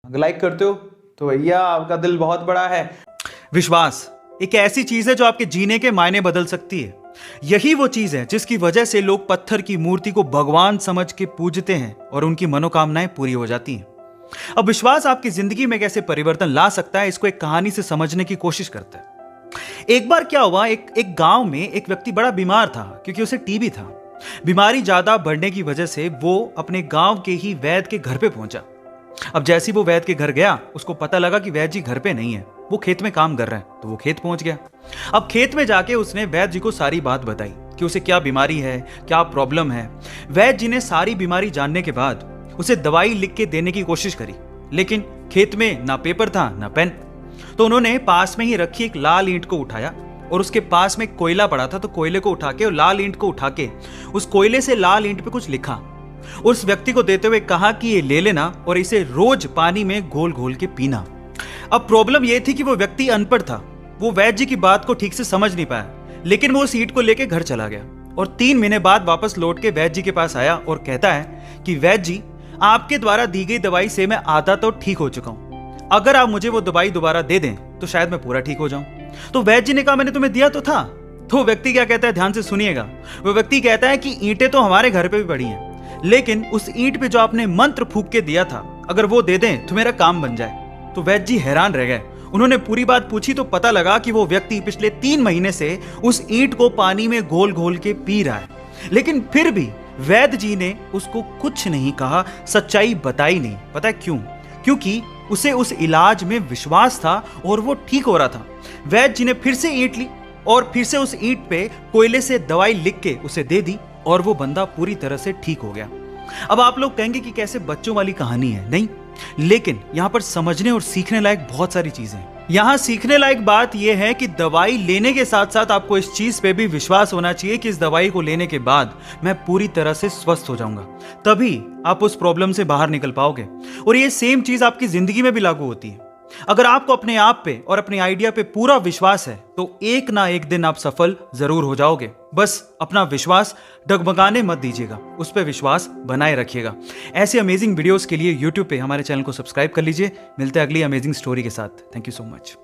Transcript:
अगर लाइक करते हो तो भैया आपका दिल बहुत बड़ा है। विश्वास एक ऐसी चीज है जो आपके जीने के मायने बदल सकती है। यही वो चीज है जिसकी वजह से लोग पत्थर की मूर्ति को भगवान समझ के पूजते हैं और उनकी मनोकामनाएं पूरी हो जाती हैं। अब विश्वास आपकी जिंदगी में कैसे परिवर्तन ला सकता है, इसको एक कहानी से समझने की कोशिश करते हैं। एक बार क्या हुआ, एक गांव में एक व्यक्ति बड़ा बीमार था क्योंकि उसे टीबी था। बीमारी ज्यादा बढ़ने की वजह से वो अपने गांव के ही वैद्य के घर पे पहुंचा। अब जैसे ही वो वैद्य के घर गया, उसको पता लगा कि वैद्य जी घर पे नहीं है, वो खेत में काम कर रहे हैं। तो वो खेत पहुंच गया। अब खेत में जाके उसने वैद्य जी को सारी बात बताई कि उसे क्या बीमारी है, क्या प्रॉब्लम है। वैद्य जी ने सारी बीमारी जानने के बाद उसे दवाई लिख के देने की कोशिश करी, लेकिन खेत में ना पेपर था ना पेन। तो उन्होंने पास में ही रखी एक लाल ईंट को उठाया और उसके पास में कोयला पड़ा था, तो कोयले को उठा के और लाल ईंट को उठा के उस कोयले से लाल ईंट पे कुछ लिखा। उस व्यक्ति को देते हुए कहा कि ये ले लेना और इसे रोज पानी में घोल घोल के पीना। अब प्रॉब्लम यह थी कि वो व्यक्ति अनपढ़ था, वो वैद्य जी की बात को ठीक से समझ नहीं पाया, लेकिन वो उस ईंट को लेके घर चला गया और 3 महीने बाद वापस लौट के वैद्य जी के पास आया और कहता है कि वैद्य जी, आपके द्वारा दी गई दवाई से मैं आधा तो ठीक हो चुका हूं। अगर आप मुझे वो दवाई दोबारा दे दें तो शायद मैं पूरा ठीक हो जाऊं। तो वैद्य जी ने कहा, मैंने तुम्हें दिया तो था। तो व्यक्ति क्या कहता है, ध्यान से सुनिएगा। वो व्यक्ति कहता है कि ईंटें तो हमारे घर पे भी पड़ी हैं, लेकिन उस ईंट पे जो आपने मंत्र फूंक के दिया था, अगर वो दे दें तो मेरा काम बन जाए। तो वैद्य जी हैरान रह गए। उन्होंने पूरी बात पूछी तो पता लगा कि वो व्यक्ति पिछले 3 महीने से उस ईंट को पानी में घोल घोल के पी रहा है, लेकिन फिर भी वैद्य जी ने उसको कुछ नहीं कहा, सच्चाई बताई नहीं। पता है क्यों? क्योंकि उसे उस इलाज में विश्वास था और वो ठीक हो रहा था। वैद्य जी ने फिर से ईंट ली और फिर से उस ईंट पे कोयले से दवाई लिख के उसे दे दी और वो बंदा पूरी तरह से ठीक हो गया। अब आप लोग कहेंगे कि कैसे बच्चों वाली कहानी है, नहीं, लेकिन यहां पर समझने और सीखने लायक बहुत सारी चीजें हैं। यहां सीखने लायक बात यह है कि दवाई लेने के साथ साथ आपको इस चीज पे भी विश्वास होना चाहिए कि इस दवाई को लेने के बाद मैं पूरी तरह से स्वस्थ हो जाऊंगा, तभी आप उस प्रॉब्लम से बाहर निकल पाओगे। और ये सेम चीज आपकी जिंदगी में भी लागू होती है। अगर आपको अपने आप पे और अपने आइडिया पे पूरा विश्वास है तो एक ना एक दिन आप सफल जरूर हो जाओगे। बस अपना विश्वास डगमगाने मत दीजिएगा, उस पर विश्वास बनाए रखिएगा। ऐसे अमेजिंग वीडियोस के लिए YouTube पे हमारे चैनल को सब्सक्राइब कर लीजिए। मिलते हैं अगली अमेजिंग स्टोरी के साथ। Thank you so much.